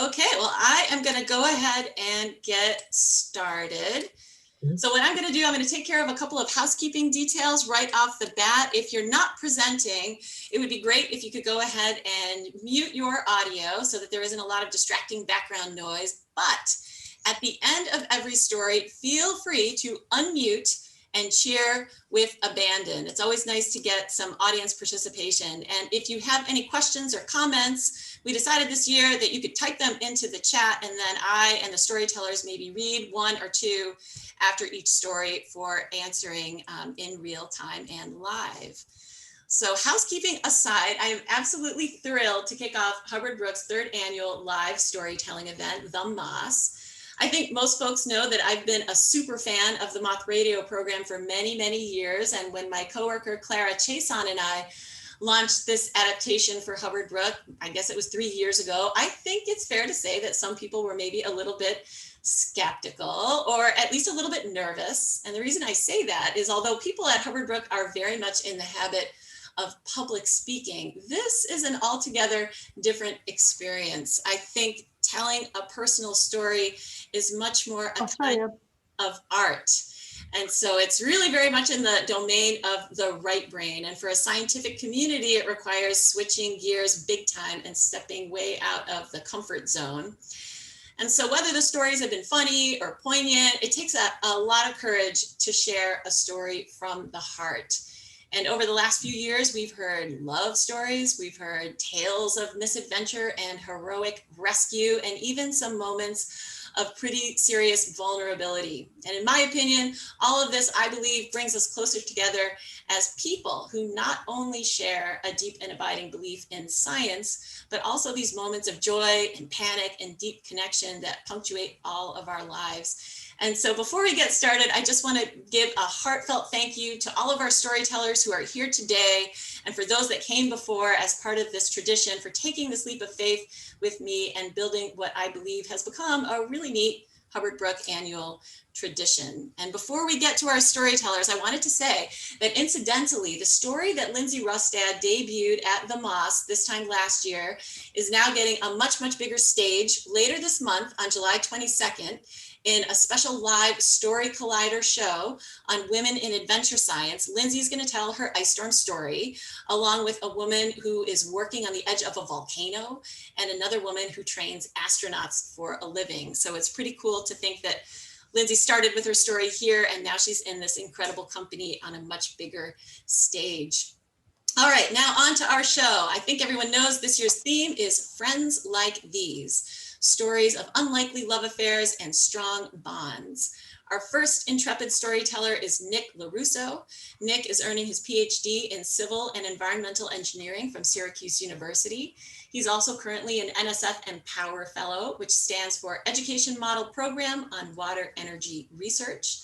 Okay, well, I am going to go ahead and get started. So what I'm going to do, I'm going to take care of a couple of housekeeping details right off the bat. If you're not presenting, it would be great if you could go ahead and mute your audio so that there isn't a lot of distracting background noise. But at the end of every story, feel free to unmute and cheer with abandon. It's always nice to get some audience participation. And if you have any questions or comments, we decided this year that you could type them into the chat, and then I and the storytellers maybe read one or two after each story for answering in real time and live. So housekeeping aside, I am absolutely thrilled to kick off Hubbard Brook's third annual live storytelling event, The Moss. I think most folks know that I've been a super fan of the Moth radio program for many, many years. And when my coworker Clara Chason and I launched this adaptation for Hubbard Brook, I guess it was 3 years ago, I think it's fair to say that some people were maybe a little bit skeptical or at least a little bit nervous. And the reason I say that is although people at Hubbard Brook are very much in the habit of public speaking, this is an altogether different experience. I think telling a personal story is much more a kind of art. And so it's really very much in the domain of the right brain. And for a scientific community, it requires switching gears big time and stepping way out of the comfort zone. And so whether the stories have been funny or poignant, it takes a lot of courage to share a story from the heart. And over the last few years, we've heard love stories, we've heard tales of misadventure and heroic rescue, and even some moments of pretty serious vulnerability. And in my opinion, all of this, I believe, brings us closer together as people who not only share a deep and abiding belief in science, but also these moments of joy and panic and deep connection that punctuate all of our lives. And so before we get started, I just want to give a heartfelt thank you to all of our storytellers who are here today, and for those that came before as part of this tradition, for taking this leap of faith with me and building what I believe has become a really neat Hubbard Brook annual tradition. And before we get to our storytellers, I wanted to say that incidentally, the story that Lindsay Rustad debuted at the Moss this time last year is now getting a much, much bigger stage later this month on July 22nd. In a special live Story Collider show on women in adventure science. Lindsay's going to tell her ice storm story, along with a woman who is working on the edge of a volcano and another woman who trains astronauts for a living. So it's pretty cool to think that Lindsay started with her story here, and now she's in this incredible company on a much bigger stage. All right, now on to our show. I think everyone knows this year's theme is Friends Like These. Stories of unlikely love affairs and strong bonds. Our first intrepid storyteller is Nick LaRusso. Nick is earning his PhD in Civil and Environmental Engineering from Syracuse University. He's also currently an NSF Empower Fellow, which stands for Education Model Program on Water Energy Research.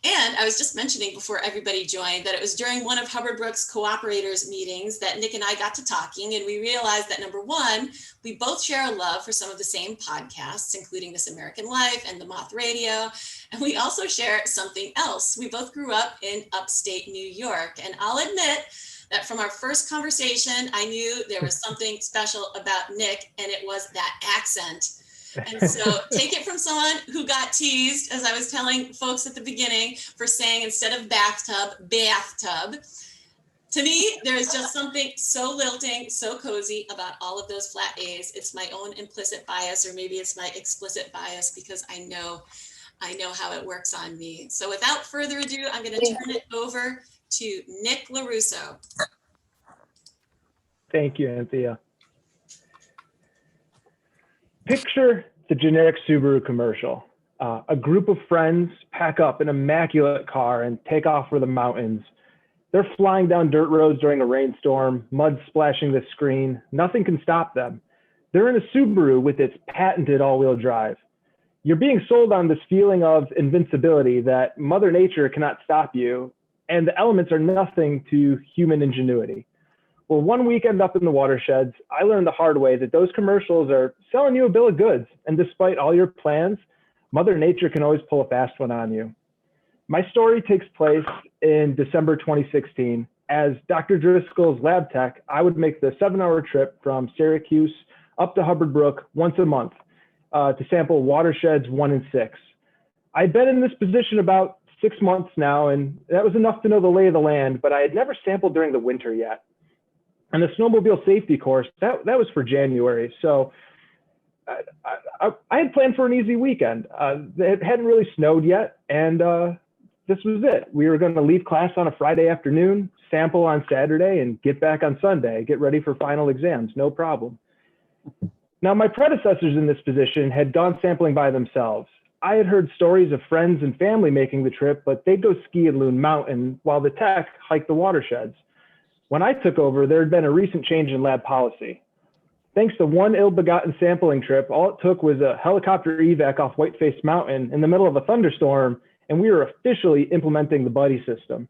And I was just mentioning before everybody joined that it was during one of Hubbard Brook's cooperators meetings that Nick and I got to talking, and we realized that number one, we both share a love for some of the same podcasts, including This American Life and the Moth Radio. And we also share something else. We both grew up in upstate New York. And I'll admit that from our first conversation, I knew there was something special about Nick, and it was that accent. And so take it from someone who got teased, as I was telling folks at the beginning, for saying instead of bathtub, bathtub. To me, there is just something so lilting, so cozy about all of those flat A's. It's my own implicit bias, or maybe it's my explicit bias, because I know how it works on me. So without further ado, I'm going to turn it over to Nick LaRusso. Thank you, Anthea. Picture the generic Subaru commercial. A group of friends pack up an immaculate car and take off for the mountains. They're flying down dirt roads during a rainstorm, mud splashing the screen. Nothing can stop them. They're in a Subaru with its patented all-wheel drive. You're being sold on this feeling of invincibility that Mother Nature cannot stop you, and the elements are nothing to human ingenuity. Well, one weekend up in the watersheds, I learned the hard way that those commercials are selling you a bill of goods, and despite all your plans, Mother Nature can always pull a fast one on you. My story takes place in December 2016. As Dr. Driscoll's lab tech, I would make the 7-hour trip from Syracuse up to Hubbard Brook once a month to sample watersheds 1 and 6. I'd been in this position about 6 months now, and that was enough to know the lay of the land, but I had never sampled during the winter yet. And the snowmobile safety course, that was for January. So I had planned for an easy weekend. It hadn't really snowed yet, and this was it. We were going to leave class on a Friday afternoon, sample on Saturday, and get back on Sunday, get ready for final exams, no problem. Now, my predecessors in this position had gone sampling by themselves. I had heard stories of friends and family making the trip, but they'd go ski at Loon Mountain while the tech hiked the watersheds. When I took over, there had been a recent change in lab policy. Thanks to one ill-begotten sampling trip, all it took was a helicopter evac off Whiteface Mountain in the middle of a thunderstorm, and we were officially implementing the buddy system.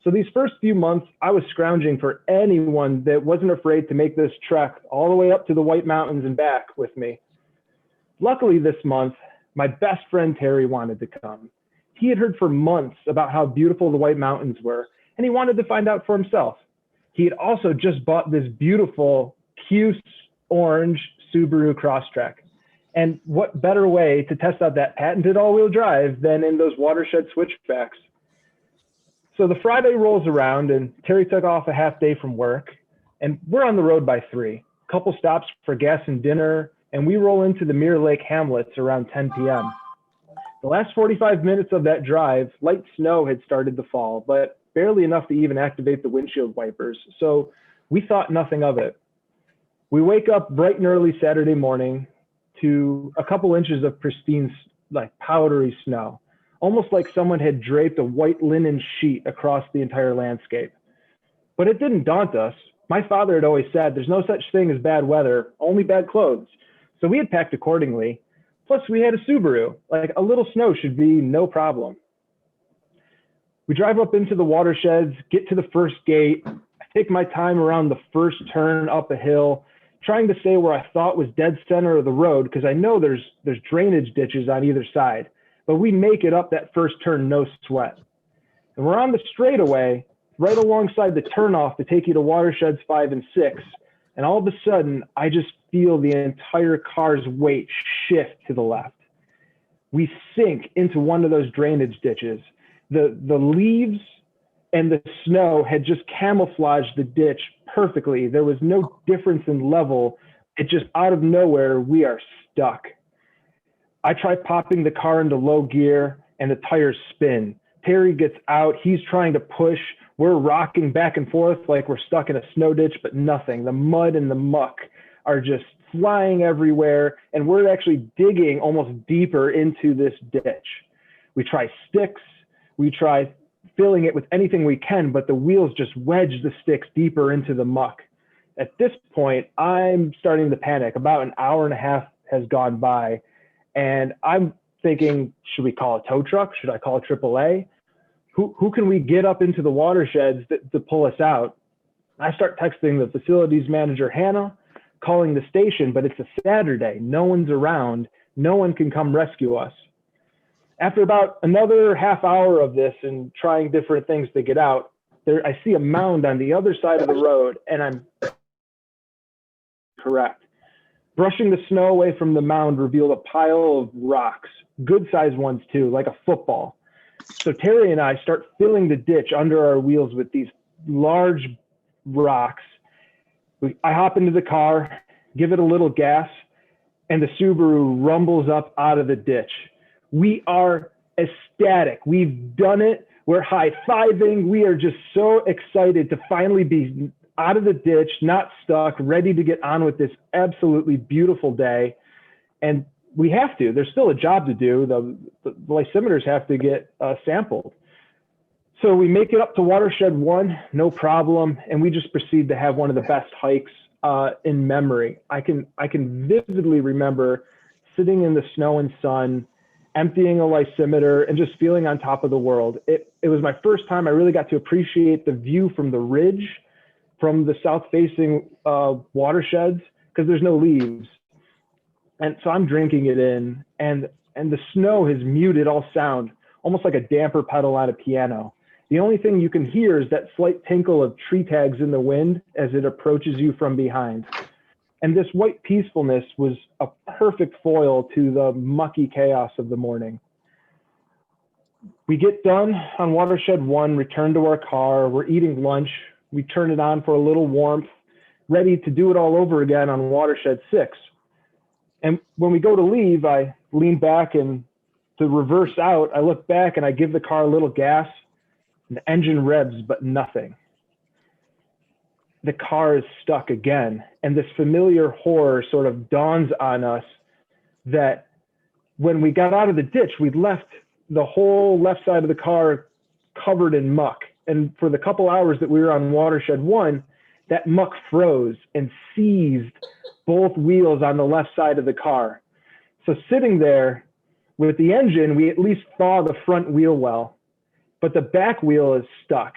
So these first few months, I was scrounging for anyone that wasn't afraid to make this trek all the way up to the White Mountains and back with me. Luckily this month, my best friend Terry wanted to come. He had heard for months about how beautiful the White Mountains were, and he wanted to find out for himself. He had also just bought this beautiful Cuse orange Subaru Crosstrek. And what better way to test out that patented all-wheel drive than in those watershed switchbacks? So the Friday rolls around and Terry took off a half day from work, and we're on the road by 3. A couple stops for gas and dinner, and we roll into the Mirror Lake hamlets around 10 p.m. The last 45 minutes of that drive, light snow had started to fall, but barely enough to even activate the windshield wipers, so we thought nothing of it. We wake up bright and early Saturday morning to a couple inches of pristine, like powdery snow, almost like someone had draped a white linen sheet across the entire landscape. But it didn't daunt us. My father had always said, there's no such thing as bad weather, only bad clothes. So we had packed accordingly. Plus we had a Subaru, like a little snow should be no problem. We drive up into the watersheds, get to the first gate. I take my time around the first turn up a hill, trying to stay where I thought was dead center of the road because I know there's drainage ditches on either side, but we make it up that first turn no sweat. And we're on the straightaway right alongside the turnoff to take you to watersheds 5 and 6. And all of a sudden, I just feel the entire car's weight shift to the left. We sink into one of those drainage ditches. The leaves and the snow had just camouflaged the ditch perfectly. There was no difference in level. It just out of nowhere, we are stuck. I try popping the car into low gear and the tires spin. Terry gets out, he's trying to push. We're rocking back and forth like we're stuck in a snow ditch, but nothing. The mud and the muck are just flying everywhere, and we're actually digging almost deeper into this ditch. We try sticks, we try filling it with anything we can, but the wheels just wedge the sticks deeper into the muck. At this point, I'm starting to panic. About an hour and a half has gone by, and I'm thinking, should we call a tow truck? Should I call AAA? Who can we get up into the watersheds to pull us out? I start texting the facilities manager, Hannah, calling the station, but it's a Saturday. No one's around. No one can come rescue us. After about another half hour of this and trying different things to get out, I see a mound on the other side of the road, and I'm correct. Brushing the snow away from the mound revealed a pile of rocks, good-sized ones too, like a football. So Terry and I start filling the ditch under our wheels with these large rocks. I hop into the car, give it a little gas, and the Subaru rumbles up out of the ditch. We are ecstatic. We've done it. We're high-fiving. We are just so excited to finally be out of the ditch, not stuck, ready to get on with this absolutely beautiful day. And we have to. There's still a job to do. The lysimeters have to get sampled. So we make it up to watershed 1, no problem, and we just proceed to have one of the best hikes in memory. I can vividly remember sitting in the snow and sun, emptying a lysimeter, and just feeling on top of the world. It was my first time I really got to appreciate the view from the ridge, from the south-facing watersheds, because there's no leaves. And so I'm drinking it in, and the snow has muted all sound, almost like a damper pedal on a piano. The only thing you can hear is that slight tinkle of tree tags in the wind as it approaches you from behind. And this white peacefulness was a perfect foil to the mucky chaos of the morning. We get done on Watershed 1, return to our car, we're eating lunch, we turn it on for a little warmth, ready to do it all over again on Watershed 6. And when we go to leave, I lean back, and to reverse out, I look back and I give the car a little gas, and the engine revs, but nothing. The car is stuck again. And this familiar horror sort of dawns on us that when we got out of the ditch, we'd left the whole left side of the car covered in muck. And for the couple hours that we were on Watershed 1, that muck froze and seized both wheels on the left side of the car. So sitting there with the engine, we at least thaw the front wheel well, but the back wheel is stuck.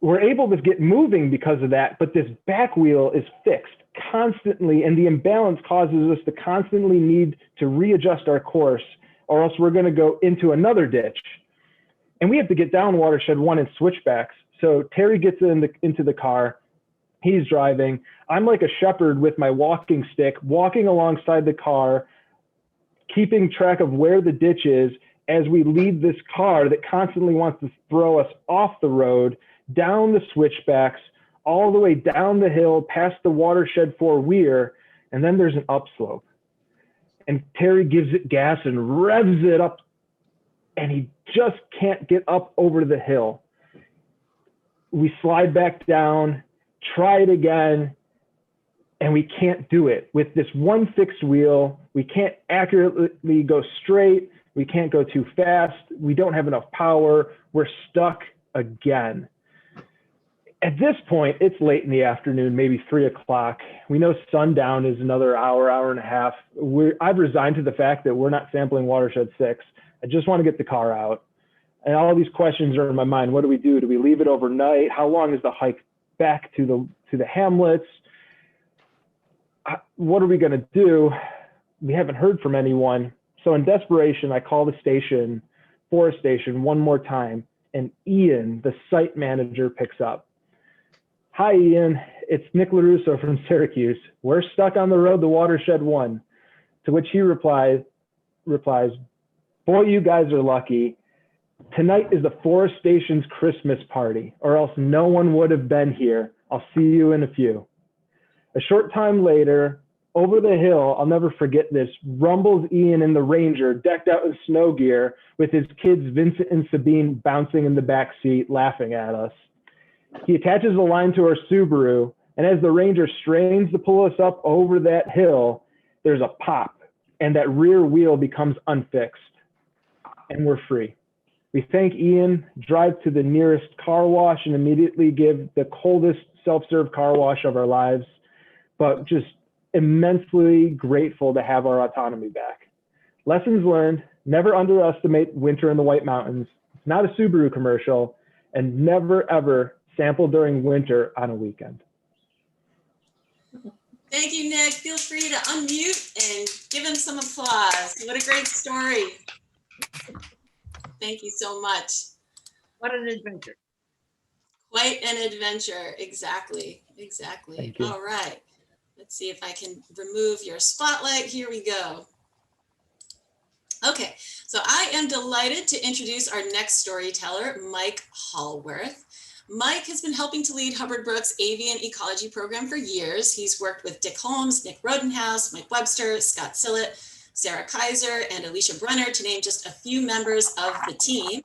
We're able to get moving because of that, but this back wheel is fixed constantly, and the imbalance causes us to constantly need to readjust our course, or else we're going to go into another ditch. And we have to get down Watershed 1 in switchbacks. So Terry gets into the car, he's driving. I'm like a shepherd with my walking stick, walking alongside the car, keeping track of where the ditch is as we lead this car that constantly wants to throw us off the road, down the switchbacks, all the way down the hill, past the Watershed 4 weir, and then there's an upslope. And Terry gives it gas and revs it up, and he just can't get up over the hill. We slide back down, try it again, and we can't do it. With this one fixed wheel, we can't accurately go straight, we can't go too fast, we don't have enough power, we're stuck again. At this point, it's late in the afternoon, maybe 3 o'clock. We know sundown is another hour, hour and a half. I've resigned to the fact that we're not sampling Watershed 6. I just want to get the car out. And all these questions are in my mind. What do we do? Do we leave it overnight? How long is the hike back to the hamlets? What are we going to do? We haven't heard from anyone. So in desperation, I call the station, forest station, one more time. And Ian, the site manager, picks up. Hi, Ian. It's Nick LoRusso from Syracuse. We're stuck on the road to Watershed 1. To which he replies, boy, you guys are lucky. Tonight is the forest station's Christmas party, or else no one would have been here. I'll see you in a few. A short time later, over the hill, I'll never forget this, rumbles Ian in the Ranger, decked out in snow gear, with his kids Vincent and Sabine bouncing in the back seat, laughing at us. He attaches the line to our Subaru, and as the Ranger strains to pull us up over that hill, there's a pop, and that rear wheel becomes unfixed, and we're free. We thank Ian, drive to the nearest car wash, and immediately give the coldest self-serve car wash of our lives, but just immensely grateful to have our autonomy back. Lessons learned: never underestimate winter in the White Mountains. It's not a Subaru commercial, and never ever sample during winter on a weekend. Thank you, Nick. Feel free to unmute and give him some applause. What a great story. Thank you so much. What an adventure. Quite an adventure. Exactly. Thank you. All right. Let's see if I can remove your spotlight. Here we go. Okay, so I am delighted to introduce our next storyteller, Mike Hallworth. Mike has been helping to lead Hubbard Brook's avian ecology program for years. He's worked with Dick Holmes, Nick Rodenhouse, Mike Webster, Scott Sillett, Sarah Kaiser, and Alicia Brunner, to name just a few members of the team.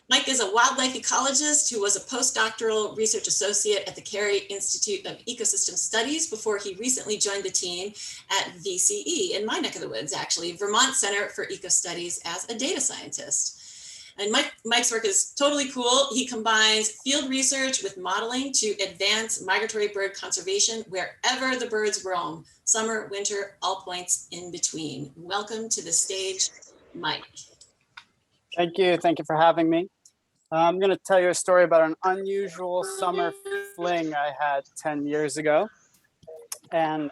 Mike is a wildlife ecologist who was a postdoctoral research associate at the Carey Institute of Ecosystem Studies before he recently joined the team at VCE, in my neck of the woods, actually, Vermont Center for Eco Studies, as a data scientist. And Mike's work is totally cool. He combines field research with modeling to advance migratory bird conservation wherever the birds roam, summer, winter, all points in between. Welcome to the stage, Mike. Thank you for having me. I'm going to tell you a story about an unusual summer fling I had 10 years ago. And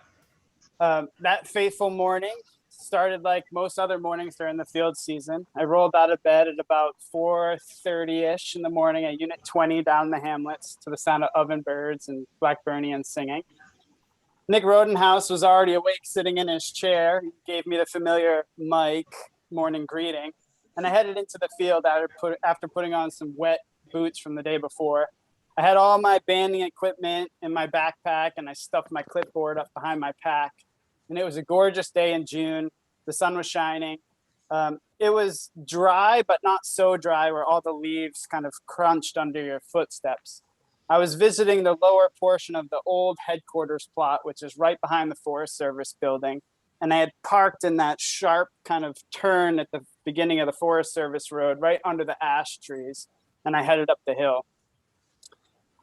that fateful morning started like most other mornings during the field season. I rolled out of bed at about 4:30-ish in the morning at Unit 20 down the hamlets to the sound of oven birds and blackburnians singing. Nick Rodenhouse was already awake, sitting in his chair. He gave me the familiar Mike morning greeting, and I headed into the field after putting on some wet boots from the day before. I had all my banding equipment in my backpack, and I stuffed my clipboard up behind my pack. And it was a gorgeous day in June. The sun was shining. It was dry, but not so dry where all the leaves kind of crunched under your footsteps. I was visiting the lower portion of the old headquarters plot, which is right behind the Forest Service building. And I had parked in that sharp kind of turn at the beginning of the Forest Service road, right under the ash trees. And I headed up the hill.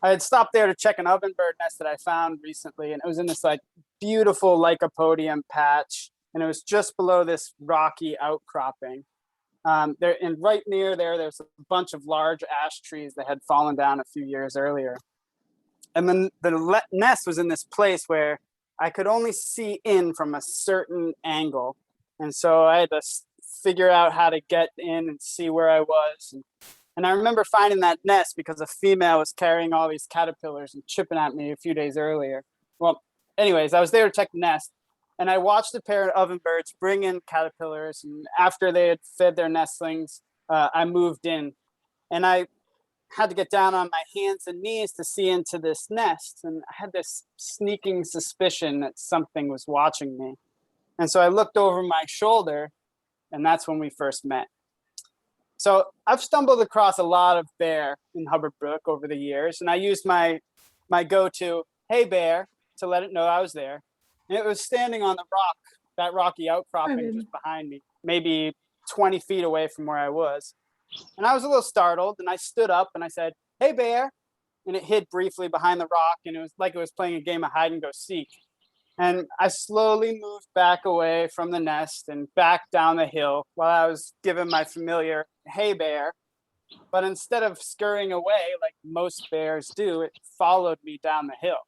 I had stopped there to check an ovenbird nest that I found recently. And it was in this like beautiful lycopodium patch. And it was just below this rocky outcropping. There and right near there's a bunch of large ash trees that had fallen down a few years earlier. And then the nest was in this place where I could only see in from a certain angle. And so I had to figure out how to get in and see where I was. And I remember finding that nest because a female was carrying all these caterpillars and chipping at me a few days earlier. Well, anyways, I was there to check the nest. And I watched a pair of ovenbirds bring in caterpillars. And after they had fed their nestlings, I moved in. And I had to get down on my hands and knees to see into this nest. And I had this sneaking suspicion that something was watching me. And so I looked over my shoulder, and that's when we first met. So I've stumbled across a lot of bear in Hubbard Brook over the years. And I used my go-to, "Hey, bear," to let it know I was there. And it was standing on the rock, that rocky outcropping just behind me, maybe 20 feet away from where I was. And I was a little startled, and I stood up and I said, "Hey, bear." And it hid briefly behind the rock, and it was like it was playing a game of hide and go seek. And I slowly moved back away from the nest and back down the hill while I was giving my familiar, "Hey, bear." But instead of scurrying away like most bears do, it followed me down the hill.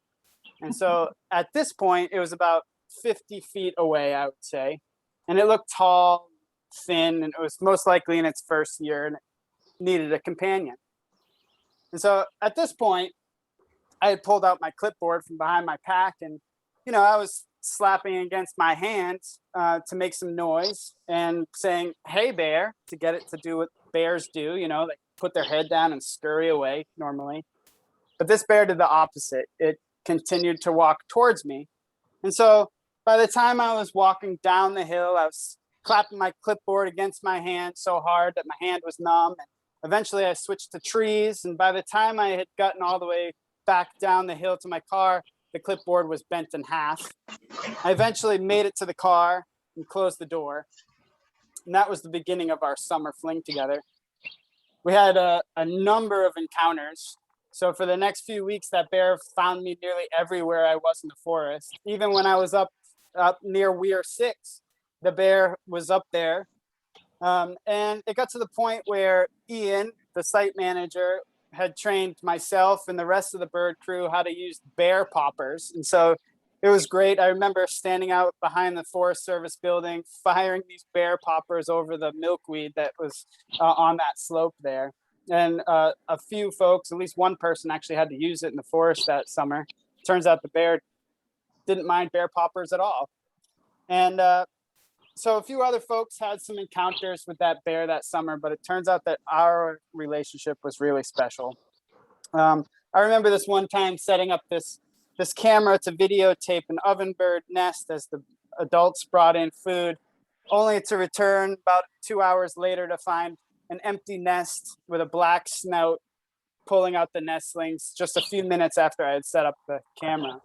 And so at this point, it was about 50 feet away, I would say. And it looked tall, thin, and it was most likely in its first year and it needed a companion. And so at this point, I had pulled out my clipboard from behind my pack and, I was slapping against my hands to make some noise and saying, "Hey, bear," to get it to do what bears do, like put their head down and scurry away normally. But this bear did the opposite. It continued to walk towards me. And so by the time I was walking down the hill, I was clapping my clipboard against my hand so hard that my hand was numb. And eventually I switched to trees. And by the time I had gotten all the way back down the hill to my car, the clipboard was bent in half. I eventually made it to the car and closed the door. And that was the beginning of our summer fling together. We had a number of encounters. So for the next few weeks, that bear found me nearly everywhere I was in the forest. Even when I was up near Weir 6, the bear was up there. And it got to the point where Ian, the site manager, had trained myself and the rest of the bird crew how to use bear poppers. And so it was great. I remember standing out behind the Forest Service building, firing these bear poppers over the milkweed that was on that slope there. And a few folks, at least one person actually had to use it in the forest that summer. Turns out the bear didn't mind bear poppers at all. And so a few other folks had some encounters with that bear that summer, but it turns out that our relationship was really special. I remember this one time setting up this camera to videotape an ovenbird nest as the adults brought in food, only to return about 2 hours later to find an empty nest with a black snout pulling out the nestlings just a few minutes after I had set up the camera.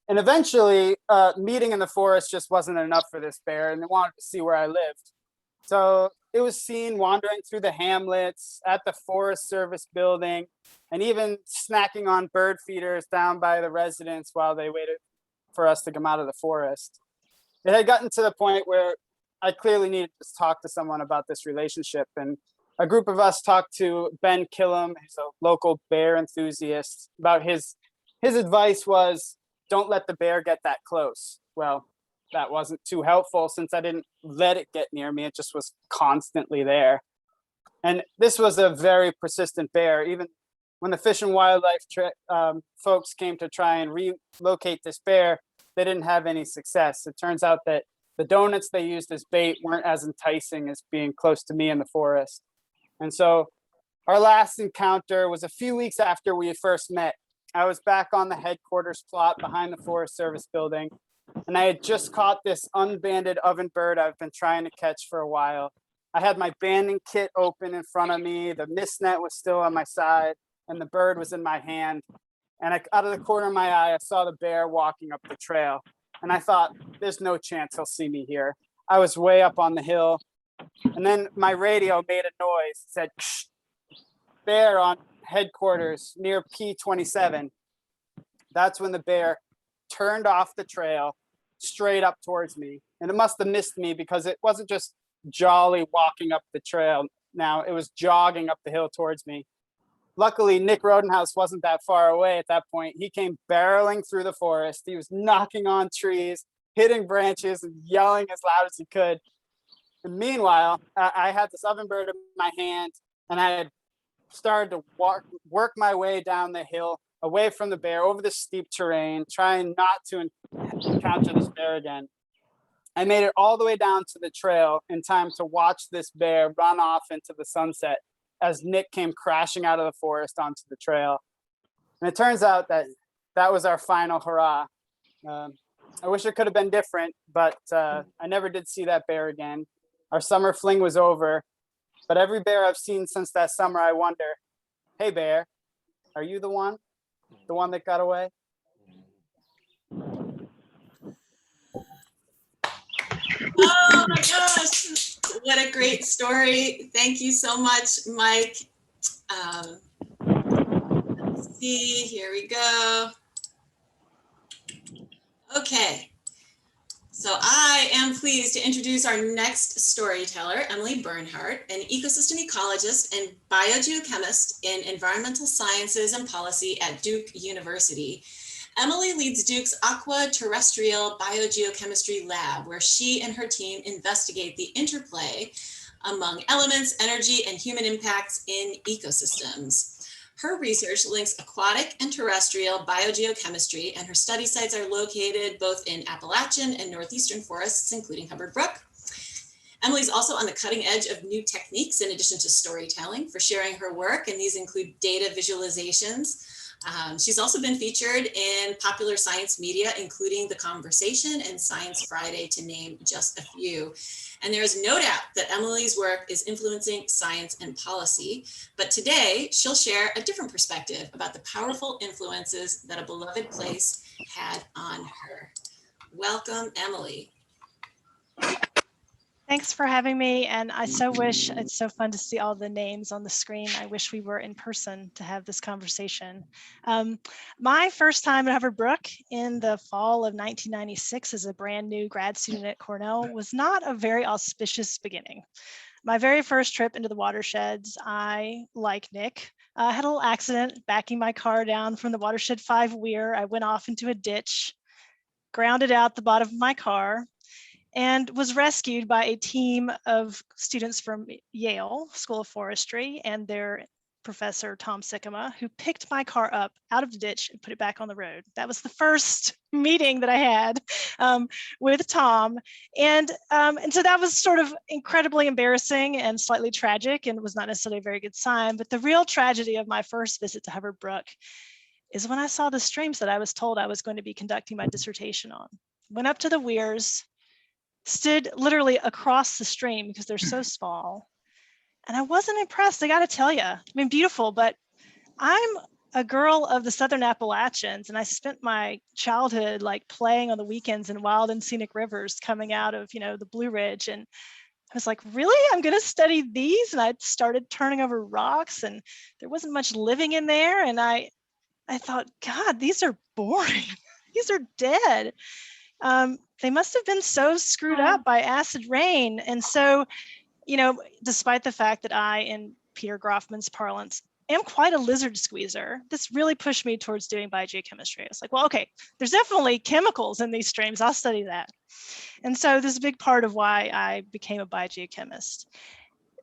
And eventually, meeting in the forest just wasn't enough for this bear, and they wanted to see where I lived. So it was seen wandering through the hamlets, at the Forest Service building, and even snacking on bird feeders down by the residents while they waited for us to come out of the forest. It had gotten to the point where I clearly needed to talk to someone about this relationship. And a group of us talked to Ben Killam, who's a local bear enthusiast, about his advice was, don't let the bear get that close. Well, that wasn't too helpful since I didn't let it get near me. It just was constantly there. And this was a very persistent bear. Even when the Fish and Wildlife folks came to try and relocate this bear, they didn't have any success. It turns out that the donuts they used as bait weren't as enticing as being close to me in the forest. And so our last encounter was a few weeks after we first met. I was back on the headquarters plot behind the Forest Service building, and I had just caught this unbanded oven bird I've been trying to catch for a while. I had my banding kit open in front of me, the mist net was still on my side, and the bird was in my hand. And out of the corner of my eye, I saw the bear walking up the trail. And I thought, there's no chance he'll see me here. I was way up on the hill. And then my radio made a noise, said, "Shh, bear on headquarters near P27. That's when the bear turned off the trail straight up towards me. And it must have missed me because it wasn't just jolly walking up the trail. Now it was jogging up the hill towards me. Luckily, Nick Rodenhouse wasn't that far away at that point. He came barreling through the forest. He was knocking on trees, hitting branches, and yelling as loud as he could. And meanwhile, I had this oven bird in my hand, and I had started to work my way down the hill, away from the bear, over the steep terrain, trying not to encounter this bear again. I made it all the way down to the trail in time to watch this bear run off into the sunset as Nick came crashing out of the forest onto the trail. And it turns out that that was our final hurrah. I wish it could have been different, but I never did see that bear again. Our summer fling was over, but every bear I've seen since that summer, I wonder, hey bear, are you the one that got away? Oh my gosh, what a great story. Thank you so much, Mike. Let's see, here we go. Okay, so I am pleased to introduce our next storyteller, Emily Bernhardt, an ecosystem ecologist and biogeochemist in environmental sciences and policy at Duke University. Emily leads Duke's Aqua Terrestrial Biogeochemistry Lab, where she and her team investigate the interplay among elements, energy, and human impacts in ecosystems. Her research links aquatic and terrestrial biogeochemistry, and her study sites are located both in Appalachian and Northeastern forests, including Hubbard Brook. Emily's also on the cutting edge of new techniques in addition to storytelling for sharing her work, and these include data visualizations. She's also been featured in popular science media, including The Conversation and Science Friday, to name just a few. And there is no doubt that Emily's work is influencing science and policy, but today she'll share a different perspective about the powerful influences that a beloved place had on her. Welcome, Emily. Thanks for having me. And I so wish, it's so fun to see all the names on the screen. I wish we were in person to have this conversation. My first time at Hubbard Brook in the fall of 1996 as a brand new grad student at Cornell was not a very auspicious beginning. My very first trip into the watersheds, I, like Nick, had a little accident backing my car down from the Watershed 5 weir. I went off into a ditch, grounded out the bottom of my car, and was rescued by a team of students from Yale School of Forestry and their professor, Tom Sikkema, who picked my car up out of the ditch and put it back on the road. That was the first meeting that I had with Tom. And so that was sort of incredibly embarrassing and slightly tragic and was not necessarily a very good sign. But the real tragedy of my first visit to Hubbard Brook is when I saw the streams that I was told I was going to be conducting my dissertation on. Went up to the weirs, stood literally across the stream because they're so small. And I wasn't impressed, I gotta tell you. I mean, beautiful, but I'm a girl of the Southern Appalachians, and I spent my childhood like playing on the weekends in wild and scenic rivers coming out of, the Blue Ridge. And I was like, really? I'm gonna study these? And I started turning over rocks and there wasn't much living in there. And I thought, God, these are boring. These are dead. They must have been so screwed up by acid rain. And so, despite the fact that I, in Peter Groffman's parlance, am quite a lizard squeezer, this really pushed me towards doing biogeochemistry. I was like, well, okay, there's definitely chemicals in these streams. I'll study that. And so this is a big part of why I became a biogeochemist.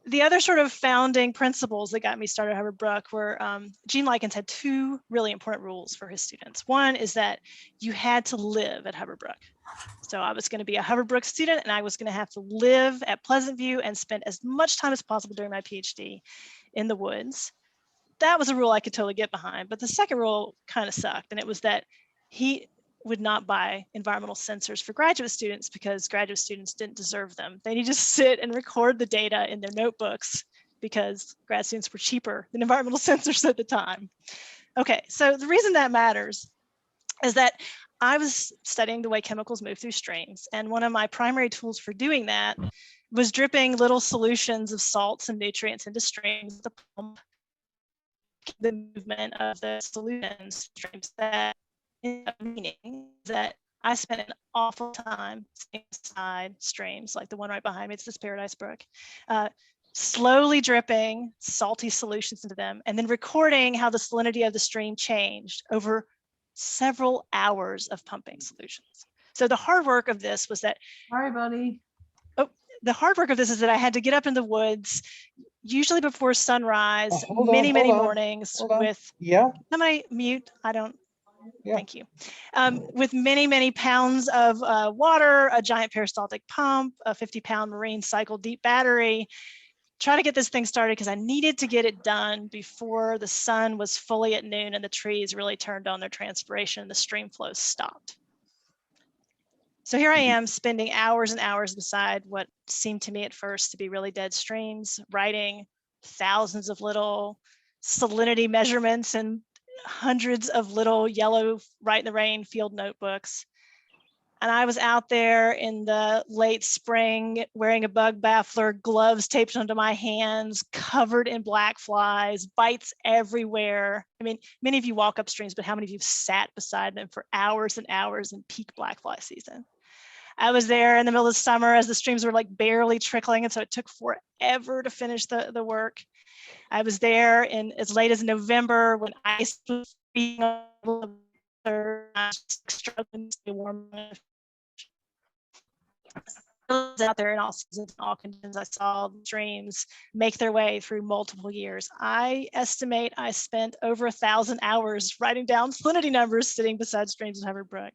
The other sort of founding principles that got me started at Hubbard Brook were Gene Likens had two really important rules for his students. One is that you had to live at Hubbard Brook. So I was going to be a Hubbard Brook student, and I was going to have to live at Pleasant View and spend as much time as possible during my PhD in the woods. That was a rule I could totally get behind. But the second rule kind of sucked, and it was that he would not buy environmental sensors for graduate students because graduate students didn't deserve them. They needed to sit and record the data in their notebooks because grad students were cheaper than environmental sensors at the time. Okay, so the reason that matters is that I was studying the way chemicals move through streams, and one of my primary tools for doing that was dripping little solutions of salts and nutrients into streams, the pump, the movement of the solutions streams. That meaning that I spent an awful time inside streams like the one right behind me. It's this Paradise Brook, slowly dripping salty solutions into them and then recording how the salinity of the stream changed over several hours of pumping solutions. So the hard work of this was that, Sorry, buddy. the hard work of this is that I had to get up in the woods, usually before sunrise, Hold many on. mornings with, Yeah, somebody mute, I don't, Yeah. Thank you. With many pounds of water, a giant peristaltic pump, a 50-pound marine cycle deep battery, try to get this thing started because I needed to get it done before the sun was fully at noon and the trees really turned on their transpiration and the stream flow stopped. So here I am spending hours and hours beside what seemed to me at first to be really dead streams, writing thousands of little salinity measurements and hundreds of little yellow Write in the Rain field notebooks. And I was out there in the late spring wearing a bug baffler, gloves taped onto my hands, covered in black flies, bites everywhere. I mean, many of you walk up streams, but how many of you have sat beside them for hours and hours in peak black fly season? I was there in the middle of the summer as the streams were like barely trickling, and so it took forever to finish the work. I was there in as late as November when ice was being struggling to stay warm. I was out there in all seasons, in all conditions. I saw the streams make their way through multiple years. I estimate I spent over 1,000 hours writing down salinity numbers sitting beside streams in Hubbard Brook.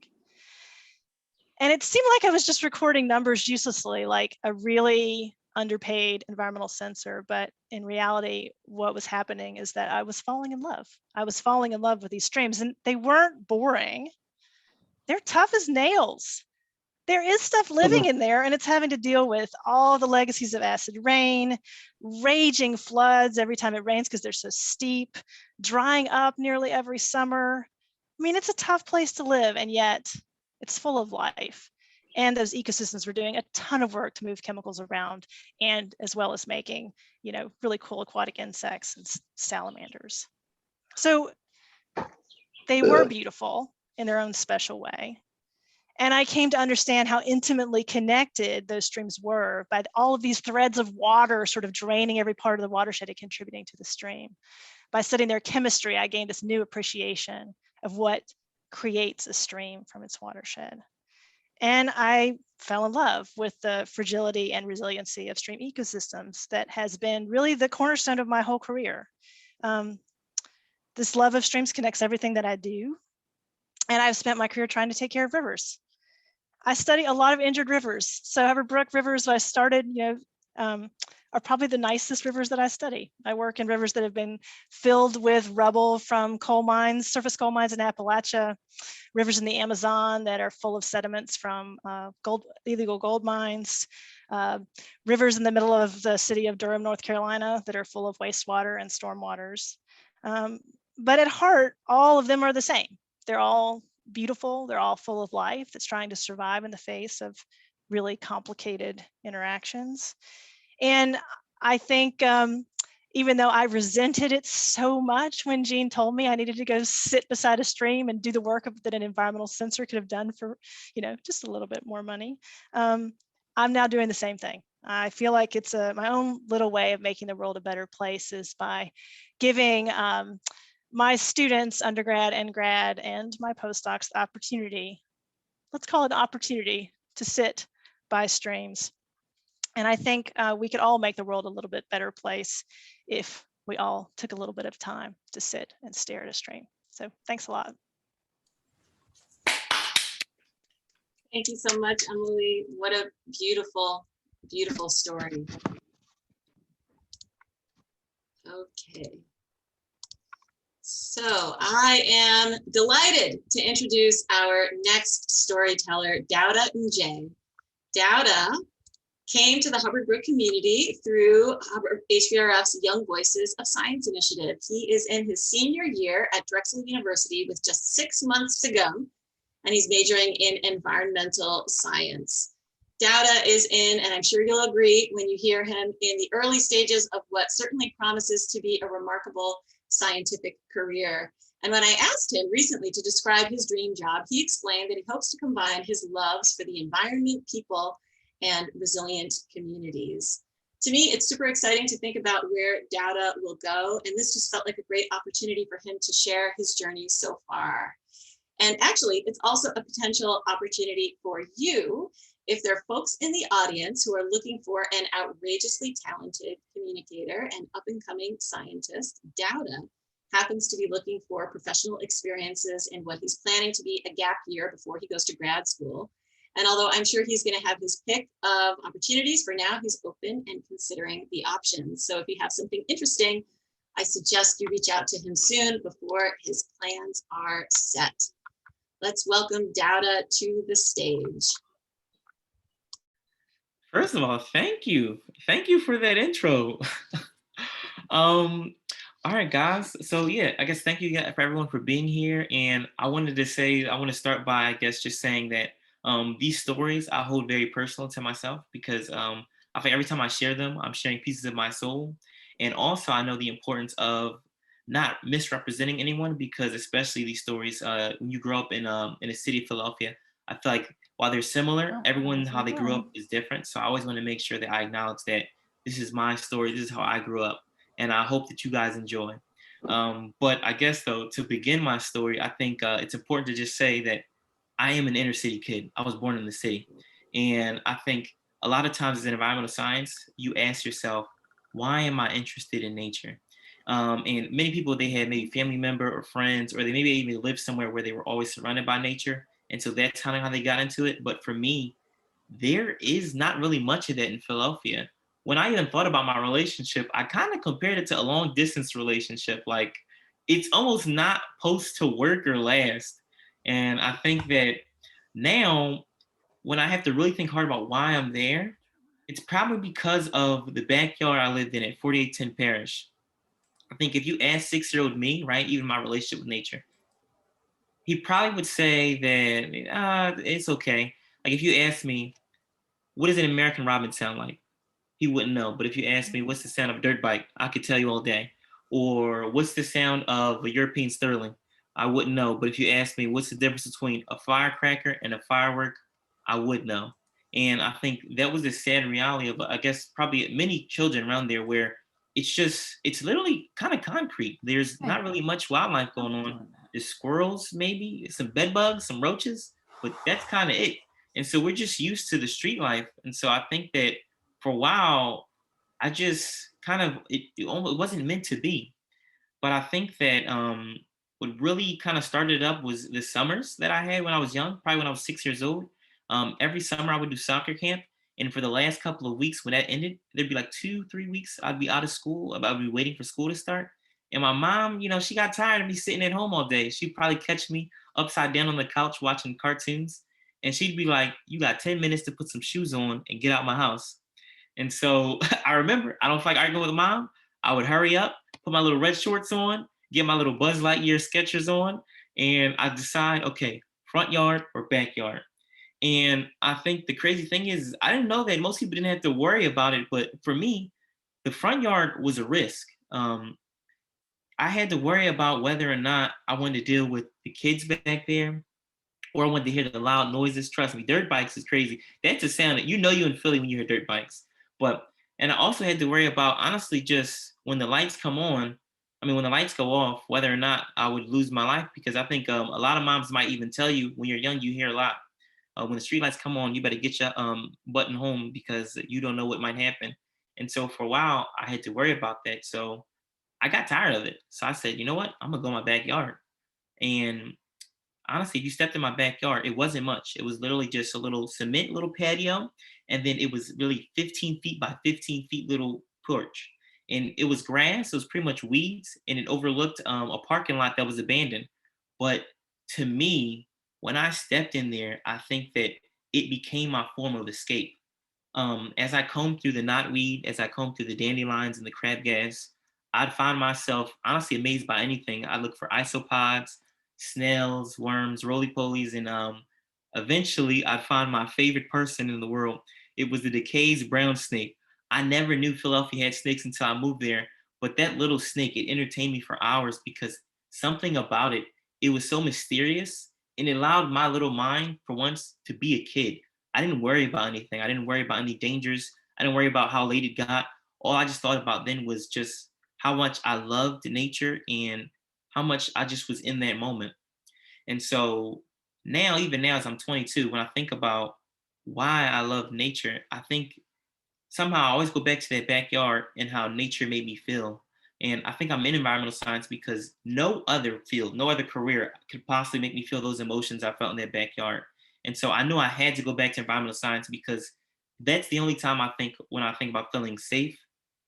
And it seemed like I was just recording numbers uselessly, like a really underpaid environmental sensor. But in reality, what was happening is that I was falling in love. I was falling in love with these streams, and they weren't boring. They're tough as nails. There is stuff living in there, and it's having to deal with all the legacies of acid rain, raging floods every time it rains because they're so steep, drying up nearly every summer. I mean, it's a tough place to live, and yet it's full of life. And those ecosystems were doing a ton of work to move chemicals around, and as well as making, you know, really cool aquatic insects and salamanders. So they were beautiful in their own special way. And I came to understand how intimately connected those streams were by all of these threads of water sort of draining every part of the watershed and contributing to the stream. By studying their chemistry, I gained this new appreciation of what creates a stream from its watershed. And I fell in love with the fragility and resiliency of stream ecosystems that has been really the cornerstone of my whole career. This love of streams connects everything that I do. And I've spent my career trying to take care of rivers. I study a lot of injured rivers. So Hubbard Brook rivers I started, are probably the nicest rivers that I study. I work in rivers that have been filled with rubble from coal mines, surface coal mines in Appalachia, rivers in the Amazon that are full of sediments from illegal gold mines, rivers in the middle of the city of Durham, North Carolina that are full of wastewater and stormwaters. But at heart, all of them are the same. They're all beautiful. They're all full of life that's trying to survive in the face of really complicated interactions. And I think even though I resented it so much when Gene told me I needed to go sit beside a stream and do the work that an environmental sensor could have done for, just a little bit more money, I'm now doing the same thing. I feel like it's my own little way of making the world a better place is by giving my students, undergrad and grad, and my postdocs the opportunity, let's call it an opportunity, to sit by streams. And I think we could all make the world a little bit better place if we all took a little bit of time to sit and stare at a stream. So thanks a lot. Thank you so much, Emily. What a beautiful, beautiful story. Okay. So I am delighted to introduce our next storyteller, Daouda Njie. Daouda came to the Hubbard Brook community through HBRF's Young Voices of Science initiative. He is in his senior year at Drexel University with just 6 months to go, and he's majoring in environmental science. Daouda is in, and I'm sure you'll agree when you hear him, in the early stages of what certainly promises to be a remarkable scientific career. And when I asked him recently to describe his dream job, he explained that he hopes to combine his loves for the environment, people, and resilient communities. To me, it's super exciting to think about where Daouda will go, and this just felt like a great opportunity for him to share his journey so far. And actually, it's also a potential opportunity for you if there are folks in the audience who are looking for an outrageously talented communicator and up-and-coming scientist. Daouda happens to be looking for professional experiences in what he's planning to be a gap year before he goes to grad school. And although I'm sure he's going to have his pick of opportunities, for now he's open and considering the options. So if you have something interesting, I suggest you reach out to him soon before his plans are set. Let's welcome Daouda to the stage. First of all, thank you. Thank you for that intro. All right, guys. So yeah, I guess thank you for everyone for being here. And I wanted to say, I want to start by, I guess, just saying that these stories I hold very personal to myself because I think every time I share them, I'm sharing pieces of my soul. And also I know the importance of not misrepresenting anyone because especially these stories, when you grow up in the city of Philadelphia, I feel like while they're similar, everyone, how they grew up is different. So I always want to make sure that I acknowledge that this is my story. This is how I grew up. And I hope that you guys enjoy. But I guess, though, to begin my story, I think it's important to just say that I am an inner city kid. I was born in the city. And I think a lot of times in environmental science, you ask yourself, why am I interested in nature? And many people, they had maybe family member or friends, or they maybe even lived somewhere where they were always surrounded by nature. And so that's kind of how they got into it. But for me, there is not really much of that in Philadelphia. When I even thought about my relationship, I kind of compared it to a long distance relationship. Like it's almost not supposed to work or last. And I think that now when I have to really think hard about why I'm there, it's probably because of the backyard I lived in at 4810 Parish. I think if you ask 6-year-old me, right, even my relationship with nature, he probably would say that it's okay. Like if you ask me, what does an American robin sound like? He wouldn't know. But if you ask me, what's the sound of a dirt bike? I could tell you all day. Or what's the sound of a European sterling? I wouldn't know. But if you ask me, what's the difference between a firecracker and a firework? I would know. And I think that was the sad reality of, I guess, probably many children around there where it's literally kind of concrete. There's not really much wildlife going on. There's squirrels, maybe, some bed bugs, some roaches, but that's kind of it. And so we're just used to the street life. And so I think that for a while, I just kind of, it wasn't meant to be. But I think that what really kind of started up was the summers that I had when I was young, probably when I was 6 years old. Every summer I would do soccer camp. And for the last couple of weeks when that ended, there'd be like 2-3 weeks I'd be out of school. I'd be waiting for school to start. And my mom, she got tired of me sitting at home all day. She'd probably catch me upside down on the couch watching cartoons. And she'd be like, you got 10 minutes to put some shoes on and get out my house. And so I remember, I don't feel like arguing with mom. I would hurry up, put my little red shorts on, get my little Buzz Lightyear Skechers on, and I decide, okay, front yard or backyard. And I think the crazy thing is, I didn't know that most people didn't have to worry about it. But for me, the front yard was a risk. I had to worry about whether or not I wanted to deal with the kids back there or I wanted to hear the loud noises. Trust me, dirt bikes is crazy. That's a sound that you're in Philly when you hear dirt bikes. And I also had to worry about, honestly, just when the lights come on, when the lights go off, whether or not I would lose my life, because I think a lot of moms might even tell you when you're young, you hear a lot. when the streetlights come on, you better get your button home because you don't know what might happen. And so for a while, I had to worry about that. So I got tired of it. So I said, you know what? I'm gonna go in my backyard. And honestly, if you stepped in my backyard, it wasn't much. It was literally just a little cement little patio, and then it was really 15 feet by 15 feet little porch. And it was grass, it was pretty much weeds, and it overlooked a parking lot that was abandoned. But to me, when I stepped in there, I think that it became my form of escape. As I combed through the knotweed, as I combed through the dandelions and the crabgrass, I'd find myself honestly amazed by anything. I look for isopods, snails, worms, roly-polies, and eventually I'd find my favorite person in the world. It was the Decay's brown snake. I never knew Philadelphia had snakes until I moved there, but that little snake, it entertained me for hours because something about it, it was so mysterious and it allowed my little mind for once to be a kid. I didn't worry about anything. I didn't worry about any dangers. I didn't worry about how late it got. All I just thought about then was just how much I loved nature and how much I just was in that moment. And so now, even now, as I'm 22, when I think about why I love nature, I think somehow I always go back to that backyard and how nature made me feel. And I think I'm in environmental science because no other field, no other career could possibly make me feel those emotions I felt in that backyard. And so I knew I had to go back to environmental science because that's the only time I think when I think about feeling safe,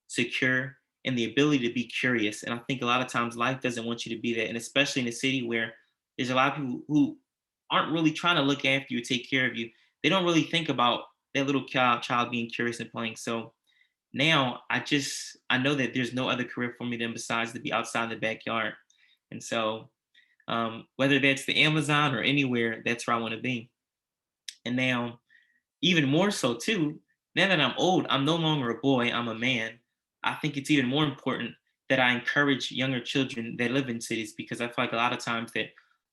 secure, and the ability to be curious. And I think a lot of times life doesn't want you to be that. And especially in a city where there's a lot of people who aren't really trying to look after you, take care of you. They don't really think about that little child being curious and playing. So now I know that there's no other career for me than besides to be outside the backyard. And so whether that's the Amazon or anywhere, that's where I want to be. And now, even more so too, now that I'm old, I'm no longer a boy, I'm a man. I think it's even more important that I encourage younger children that live in cities because I feel like a lot of times that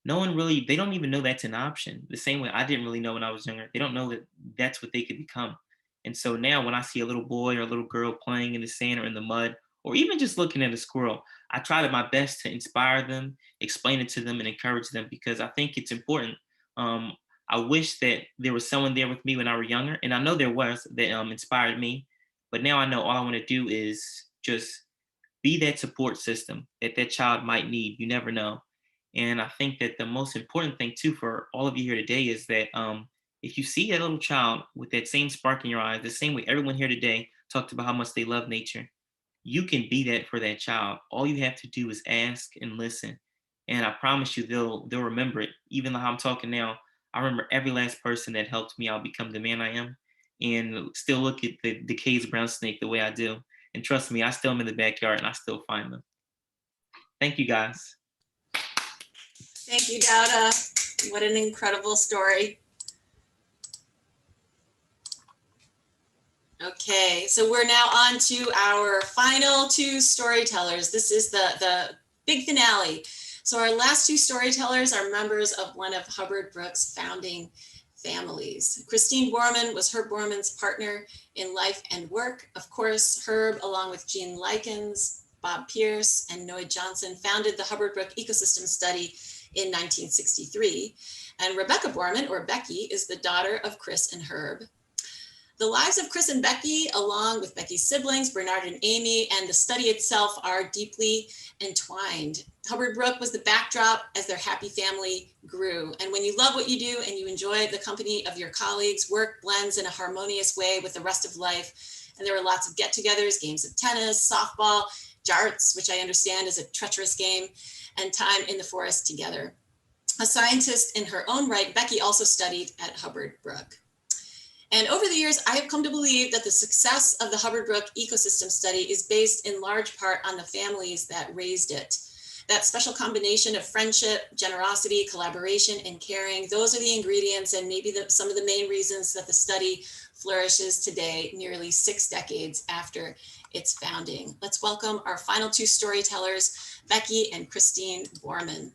no one really, they don't even know that's an option. The same way I didn't really know when I was younger. They don't know that that's what they could become. And so now when I see a little boy or a little girl playing in the sand or in the mud, or even just looking at a squirrel, I try to my best to inspire them, explain it to them, and encourage them because I think it's important. Um, I wish that there was someone there with me when I was younger, and I know there was that inspired me. But now I know all I want to do is just be that support system that that child might need. You never know. And I think that the most important thing too for all of you here today is that if you see that little child with that same spark in your eyes, the same way everyone here today talked about how much they love nature, you can be that for that child. All you have to do is ask and listen. And I promise you they'll remember it. Even though I'm talking now, I remember every last person that helped me out become the man I am and still look at the Decay's brown snake the way I do. And trust me, I still am in the backyard and I still find them. Thank you guys. Thank you, Daouda. What an incredible story. Okay, so we're now on to our final two storytellers. This is the big finale. So our last two storytellers are members of one of Hubbard Brook's founding families. Christine Bormann was Herb Bormann's partner in life and work. Of course, Herb, along with Gene Likens, Bob Pierce, and Noy Johnson, founded the Hubbard Brook Ecosystem Study in 1963. And Rebecca Bormann, or Becky, is the daughter of Chris and Herb. The lives of Chris and Becky, along with Becky's siblings, Bernhardt and Amy, and the study itself are deeply entwined. Hubbard Brook was the backdrop as their happy family grew. And when you love what you do and you enjoy the company of your colleagues, work blends in a harmonious way with the rest of life. And there were lots of get-togethers, games of tennis, softball, darts, which I understand is a treacherous game, and time in the forest together. A scientist in her own right, Becky also studied at Hubbard Brook. And over the years, I have come to believe that the success of the Hubbard Brook Ecosystem Study is based in large part on the families that raised it. That special combination of friendship, generosity, collaboration, and caring, those are the ingredients and maybe some of the main reasons that the study flourishes today, nearly 6 decades after its founding. Let's welcome our final two storytellers, Becky and Christine Bormann.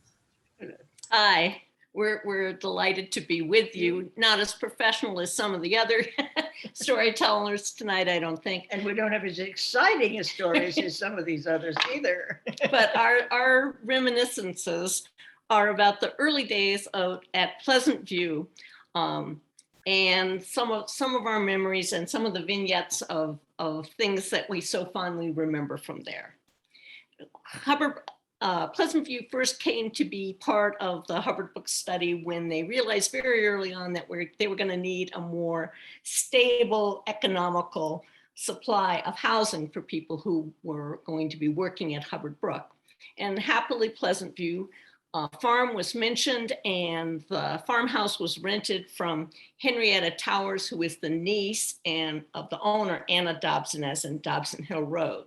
Hi, we're delighted to be with you. Not as professional as some of the other storytellers tonight, I don't think. And we don't have as exciting a stories as some of these others either. But our reminiscences are about the early days at Pleasant View, and some of our memories and some of the vignettes of things that we so fondly remember from there. Hubbard, Pleasant View first came to be part of the Hubbard book study when they realized very early on that they were going to need a more stable, economical supply of housing for people who were going to be working at Hubbard Brook. And happily, Pleasant View farm was mentioned, and the farmhouse was rented from Henrietta Towers, who is the niece of the owner, Anna Dobson, as in Dobson Hill Road.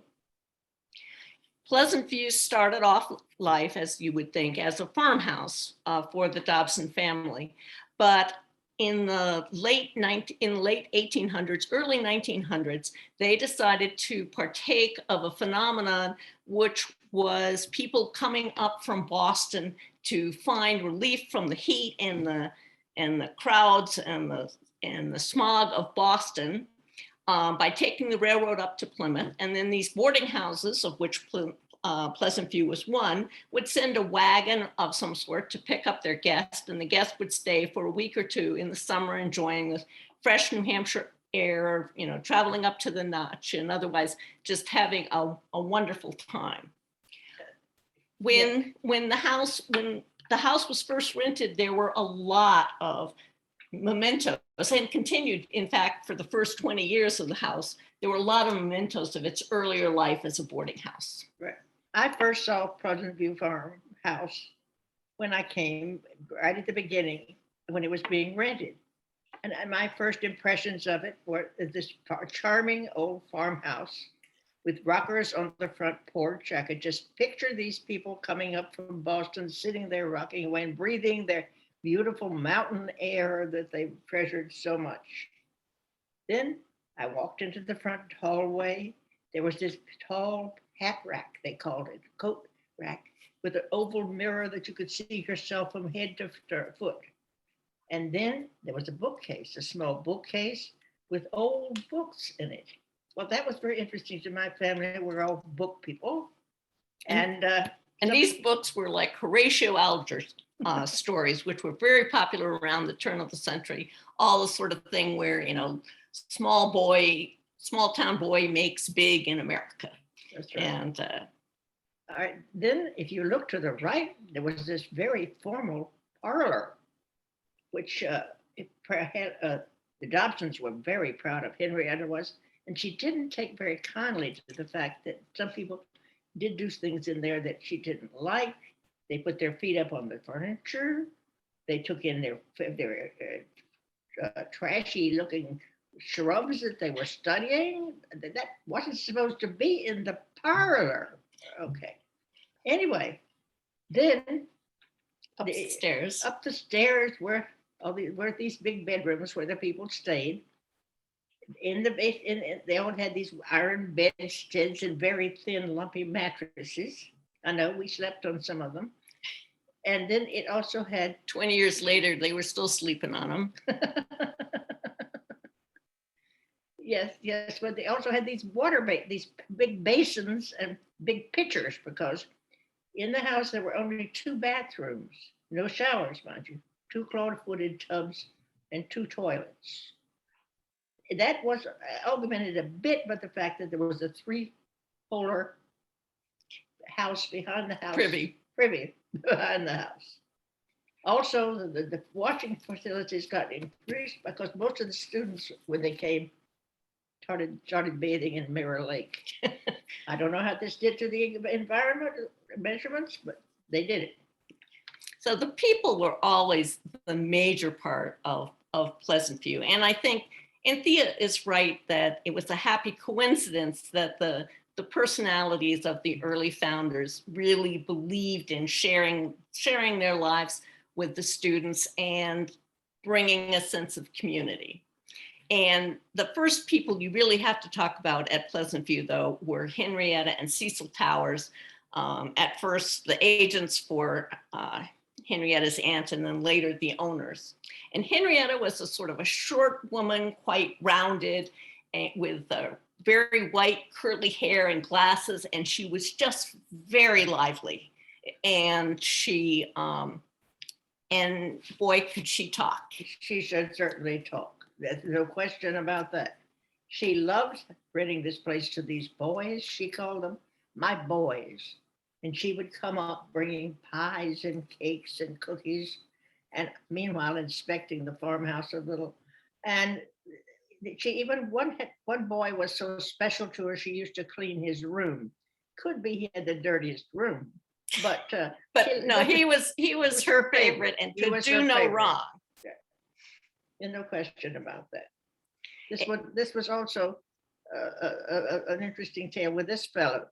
Pleasant View started off life, as you would think, as a farmhouse for the Dobson family. But in the late 1800s, early 1900s, they decided to partake of a phenomenon which was people coming up from Boston to find relief from the heat and the crowds and the smog of Boston by taking the railroad up to Plymouth. And then these boarding houses, of which Pleasant View was one, would send a wagon of some sort to pick up their guests, and the guests would stay for a week or two in the summer enjoying the fresh New Hampshire air, traveling up to the Notch, and otherwise just having a wonderful time. When the house was first rented, there were a lot of mementos, and continued, in fact, for the first 20 years of the house, there were a lot of mementos of its earlier life as a boarding house. Right. I first saw Pleasant View Farmhouse when I came, right at the beginning, when it was being rented. And my first impressions of it were this charming old farmhouse with rockers on the front porch. I could just picture these people coming up from Boston, sitting there rocking away and breathing their beautiful mountain air that they treasured so much. Then I walked into the front hallway. There was this tall hat rack, they called it, coat rack, with an oval mirror that you could see yourself from head to foot. And then there was a bookcase, a small bookcase with old books in it. Well, that was very interesting to my family. We're all book people. And these books were like Horatio Alger's stories, which were very popular around the turn of the century. All the sort of thing where, small town boy makes big in America. That's right. And all right, then if you look to the right, there was this very formal parlor, which the Dobsons were very proud of. Henrietta was, and she didn't take very kindly to the fact that some people did do things in there that she didn't like. They put their feet up on the furniture. They took in their trashy looking shrubs that they were studying. That wasn't supposed to be in the parlor. Okay. Anyway, then up the stairs were these big bedrooms where the people stayed. They all had these iron bedsteads and very thin, lumpy mattresses. I know we slept on some of them. And then it also had 20 years later, they were still sleeping on them. Yes, but they also had these these big basins and big pitchers, because in the house there were only 2 bathrooms, no showers, mind you, 2 claw-footed tubs and 2 toilets. That was augmented a bit by the fact that there was a 3-polar house behind the house. Privy behind the house. Also, the washing facilities got increased because most of the students, when they came, started bathing in Mirror Lake. I don't know how this did to the environment measurements, but they did it. So the people were always the major part of Pleasant View. And I think Anthea is right that it was a happy coincidence that the personalities of the early founders really believed in sharing their lives with the students and bringing a sense of community. And the first people you really have to talk about at Pleasant View, though, were Henrietta and Cecil Towers. At first, the agents for Henrietta's aunt, and then later the owners. And Henrietta was a sort of a short woman, quite rounded, with very white curly hair and glasses, and she was just very lively. And she And boy, could she talk. She should certainly talk. There's no question about that. She loved bringing this place to these boys. She called them my boys. And she would come up bringing pies and cakes and cookies, and meanwhile inspecting the farmhouse a little. And she even one boy was so special to her, she used to clean his room. Could be he had the dirtiest room, but he was her favorite and could do no wrong. And no question about that. This was also an interesting tale with this fellow.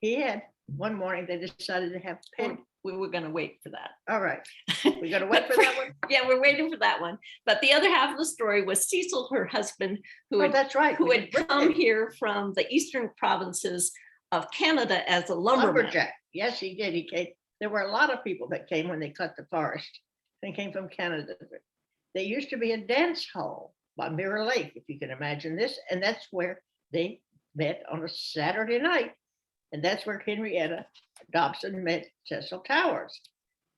He had one morning they decided to have pen. We were going to wait for that. All right, we're going to wait for that one. Yeah, we're waiting for that one. But the other half of the story was Cecil, her husband, That's right. who had come here from the eastern provinces of Canada as a lumberjack. Yes, he did. He came. There were a lot of people that came when they cut the forest. They came from Canada. There used to be a dance hall by Mirror Lake, if you can imagine this, and that's where they met on a Saturday night. And that's where Henrietta Dobson met Cecil Towers.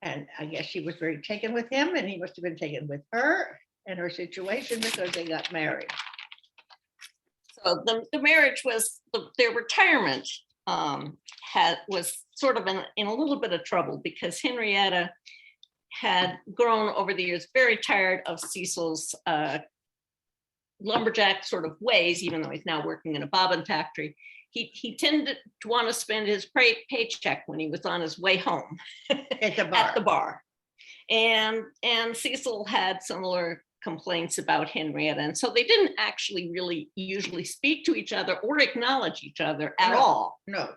And I guess she was very taken with him, and he must have been taken with her and her situation because they got married. So the marriage was, their retirement was sort of in a little bit of trouble because Henrietta had grown over the years very tired of Cecil's lumberjack sort of ways, even though he's now working in a bobbin factory. He tended to want to spend his paycheck when he was on his way home At the bar. And Cecil had similar complaints about Henrietta. And so they didn't actually really usually speak to each other or acknowledge each other at all. No.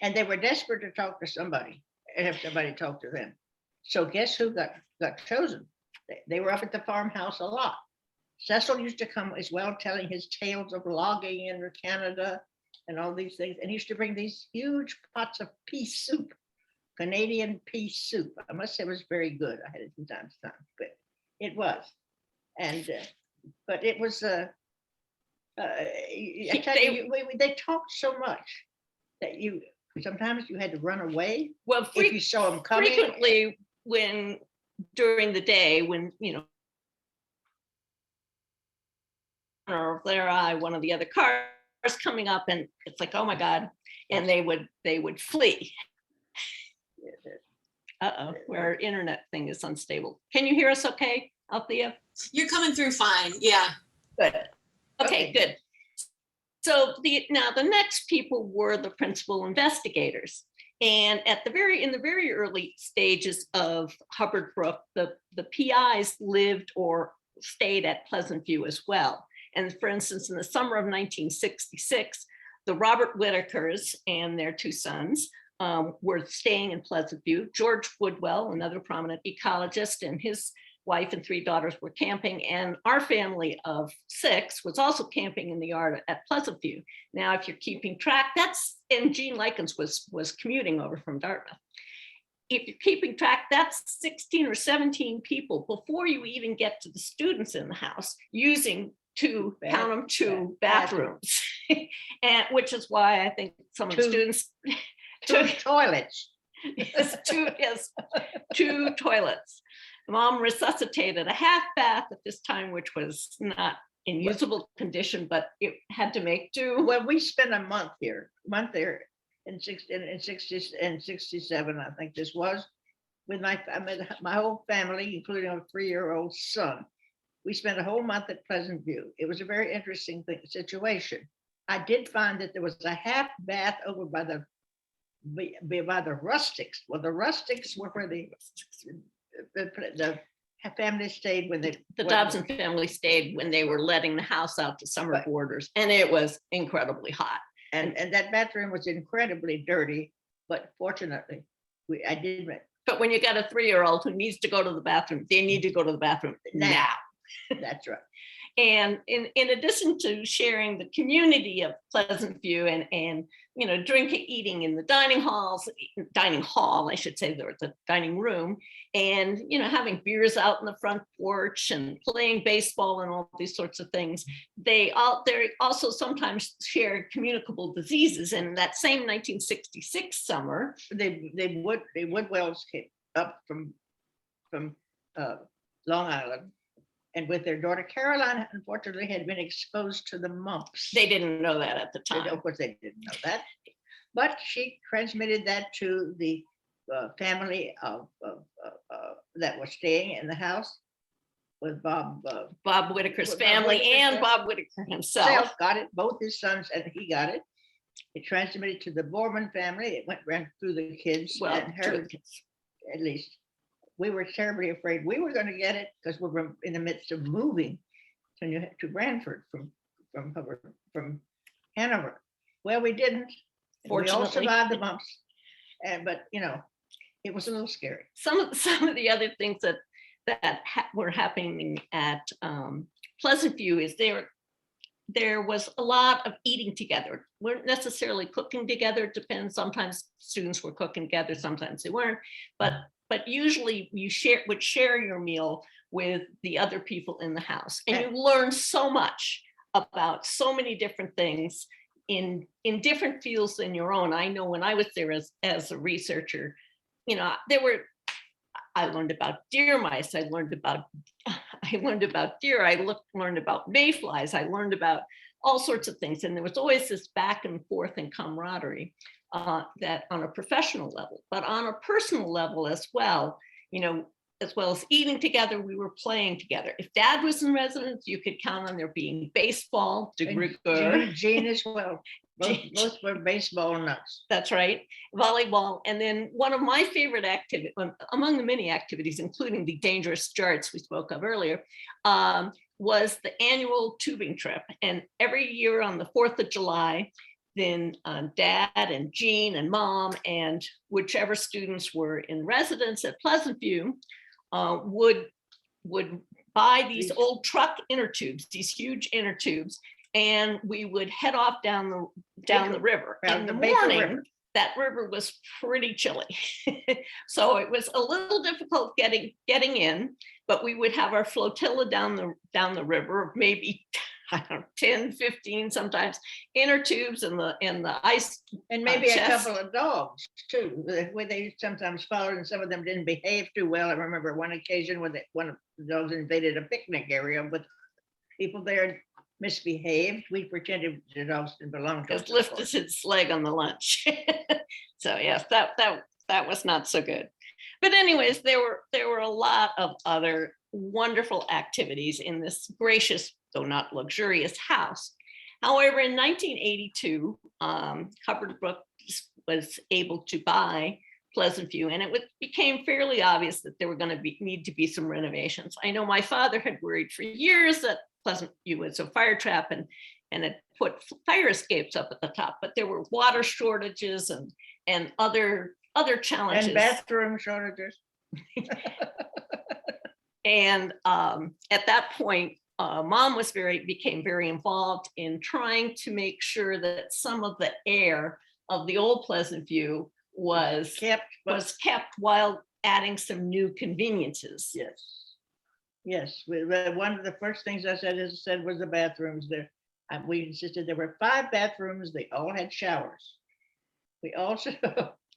And they were desperate to talk to somebody and have somebody talk to them. So guess who got chosen? They were up at the farmhouse a lot. Cecil used to come as well, telling his tales of logging in Canada and all these things. And he used to bring these huge pots of pea soup, Canadian pea soup. I must say it was very good. I had it from time to time, but it was. And, but it was, I tell you, they talked so much that sometimes you had to run away. Well, if you saw them coming. Frequently when during the day, when, or their eye, one of the other cars coming up, and it's like, oh my God, and they would flee. Our internet thing is unstable. Can you hear us okay, Anthea? You're coming through fine. Yeah. Good. Okay, good. So now the next people were the principal investigators. And in the very early stages of Hubbard Brook, the PIs lived or stayed at Pleasant View as well. And for instance, in the summer of 1966, the Robert Whitakers and their two sons were staying in Pleasant View. George Woodwell, another prominent ecologist, and his wife and three daughters were camping. And our family of 6 was also camping in the yard at Pleasant View. Now, if you're keeping track, and Gene Likens was commuting over from Dartmouth. If you're keeping track, that's 16 or 17 people before you even get to the students in the house using two bathrooms, and which is why I think some of the students two toilets. Two toilets. Mom resuscitated a half bath at this time, which was not in usable condition, but it had to make do. Well, we spent a month there in 67, I think this was, with my whole family, including a 3-year-old son. We spent a whole month at Pleasant View. It was a very interesting situation. I did find that there was a half bath over by the rustics. Well, the rustics were where the family stayed when the Dobson family stayed when they were letting the house out to summer boarders, and it was incredibly hot. And that bathroom was incredibly dirty, but fortunately, I did. But when you got a 3-year-old who needs to go to the bathroom, they need to go to the bathroom now. That's right. And in addition to sharing the community of Pleasant View and drinking, eating in the dining hall, I should say, there was a dining room, and having beers out in the front porch and playing baseball and all these sorts of things, they also sometimes shared communicable diseases. And in that same 1966 summer, the Woodwells came up from from Long Island, and with their daughter Caroline, unfortunately had been exposed to the mumps. They didn't know that at the time. Of course, they didn't know that, but she transmitted that to the family of that was staying in the house with Bob Whitaker's Bob family Whitaker's and family. Bob Whitaker himself. Got it. Both his sons and he got it. It transmitted to the Bormann family. It ran through the kids Well, and her, at least. We were terribly afraid we were going to get it because we were in the midst of moving to Branford from Hubbard, from Hanover. Well, we didn't. We all Fortunately. survived the bumps, but it was a little scary. Some of the other things that were happening at Pleasant View is there was a lot of eating together. Weren't necessarily cooking together. It depends. Sometimes students were cooking together, sometimes they weren't. But usually you would share your meal with the other people in the house, and you learn so much about so many different things in different fields than your own. I know when I was there as a researcher, I learned about deer mice. I learned about deer. I learned about mayflies. I learned about all sorts of things. And there was always this back and forth and camaraderie that on a professional level, but on a personal level as well, as well as eating together, we were playing together. If Dad was in residence, you could count on there being baseball, Jean as well. Both were baseball nuts. That's right. Volleyball. And then one of my favorite activities, among the many activities, including the dangerous darts we spoke of earlier, was the annual tubing trip. And every year on the 4th of July, then Dad and Jean and Mom and whichever students were in residence at Pleasant View would buy these old truck inner tubes, these huge inner tubes, and we would head off down the river. In the morning, that river was pretty chilly. So it was a little difficult getting in, but we would have our flotilla down the river, maybe, I don't know, 10, 15 sometimes, inner tubes and the ice. And maybe a couple of dogs too, where they sometimes followed, and some of them didn't behave too well. I remember one occasion when one of the dogs invaded a picnic area with people there misbehaved. We pretended the dogs didn't belong to us. Lifted his leg on the lunch. So yes, that was not so good. But anyways, there were a lot of other wonderful activities in this gracious, though not luxurious, house. However, in 1982, Hubbard Brook was able to buy Pleasant View, and it became fairly obvious that there were going to need to be some renovations. I know my father had worried for years that Pleasant View was a fire trap and had put fire escapes up at the top, but there were water shortages and other challenges. And bathroom shortages. And at that point, Mom became very involved in trying to make sure that some of the air of the old Pleasant View was kept while adding some new conveniences. Yes. One of the first things I said was the bathrooms there. We insisted there were 5 bathrooms. They all had showers. We also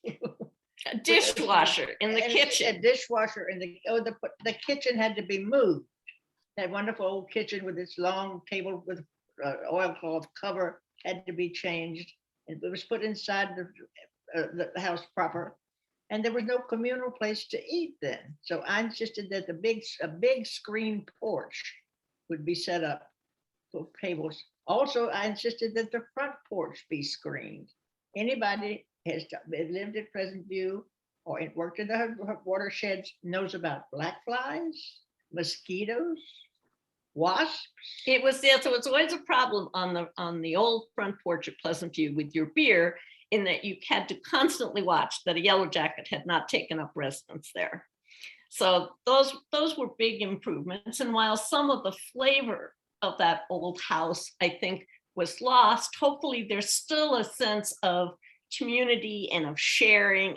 a dishwasher in the kitchen. A dishwasher in the kitchen had to be moved. That wonderful old kitchen with its long table with oilcloth cover had to be changed, and it was put inside the house proper. And there was no communal place to eat then. So I insisted that a big screen porch would be set up for tables. Also, I insisted that the front porch be screened. Anybody has lived at Pleasant View or worked in the watersheds knows about black flies, mosquitoes, wasps. It was always a problem on the old front porch at Pleasant View with your beer, in that you had to constantly watch that a yellow jacket had not taken up residence there. So those were big improvements. And while some of the flavor of that old house, I think, was lost, hopefully there's still a sense of community and of sharing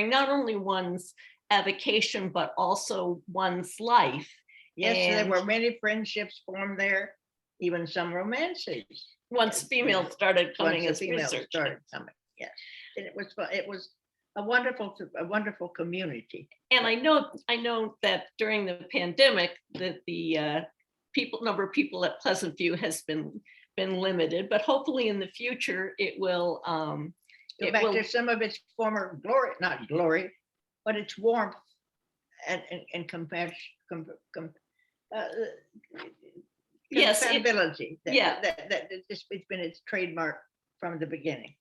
not only one's avocation, but also one's life. Yes, there were many friendships formed there, even some romances. Once females started coming as research. Yes, and it was a wonderful community. And I know that during the pandemic that the number of people at Pleasant View has been limited, but hopefully in the future it will Go back to some of its former glory, not glory, but its warmth and compassion, yes, compatibility. yeah. That it's been its trademark from the beginning.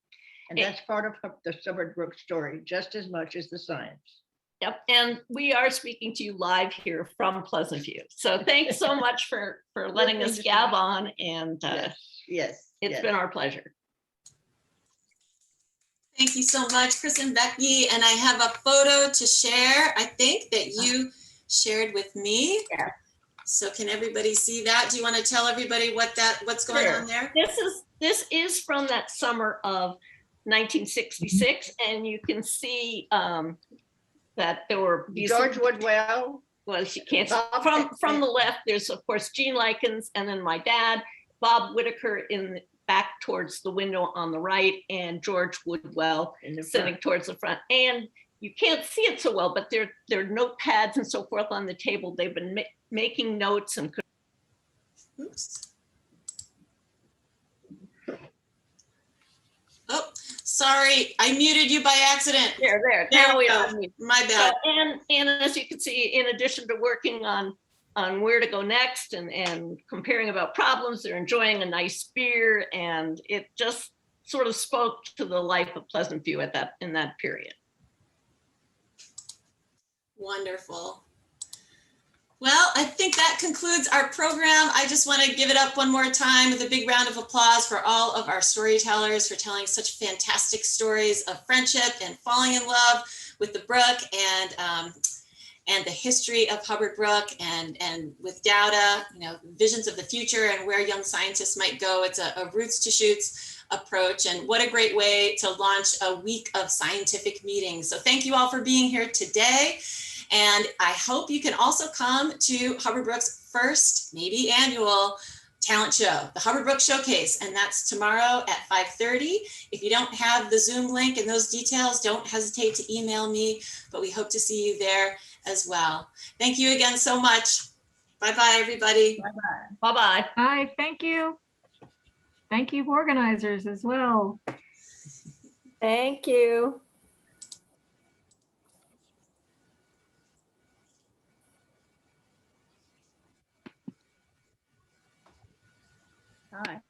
And that's part of the Hubbard Brook story, just as much as the science. Yep, and we are speaking to you live here from Pleasant View. So thanks so much for letting us gab on, and yes, it's been our pleasure. Thank you so much, Chris and Becky. And I have a photo to share, I think, that you shared with me. Yeah. So can everybody see that? Do you want to tell everybody what's going on there? This is from that summer of 1966, and you can see that there were these George Woodwell. Well, you can't from the left. There's of course Gene Likens, and then my dad, Bob Whitaker, in back towards the window on the right, and George Woodwell sitting towards the front. And you can't see it so well, but there are notepads and so forth on the table. They've been making notes and. Oops. Oh, sorry, I muted you by accident. There There we are. go. My bad. And as you can see, in addition to working on where to go next and comparing about problems, they're enjoying a nice beer, and it just sort of spoke to the life of Pleasant View in that period. Wonderful. Well, I think that concludes our program. I just want to give it up one more time with a big round of applause for all of our storytellers for telling such fantastic stories of friendship and falling in love with the Brook and the history of Hubbard Brook and with Daouda, visions of the future and where young scientists might go. It's a roots to shoots approach, and what a great way to launch a week of scientific meetings. So thank you all for being here today. And I hope you can also come to Hubbard Brook's first, maybe annual, talent show, the Hubbard Brook Showcase, and that's tomorrow at 5:30. If you don't have the Zoom link and those details, don't hesitate to email me, but we hope to see you there as well. Thank you again so much. Bye-bye, everybody. Bye-bye. Bye-bye. Bye, thank you. Thank you, organizers, as well. Thank you. Hi.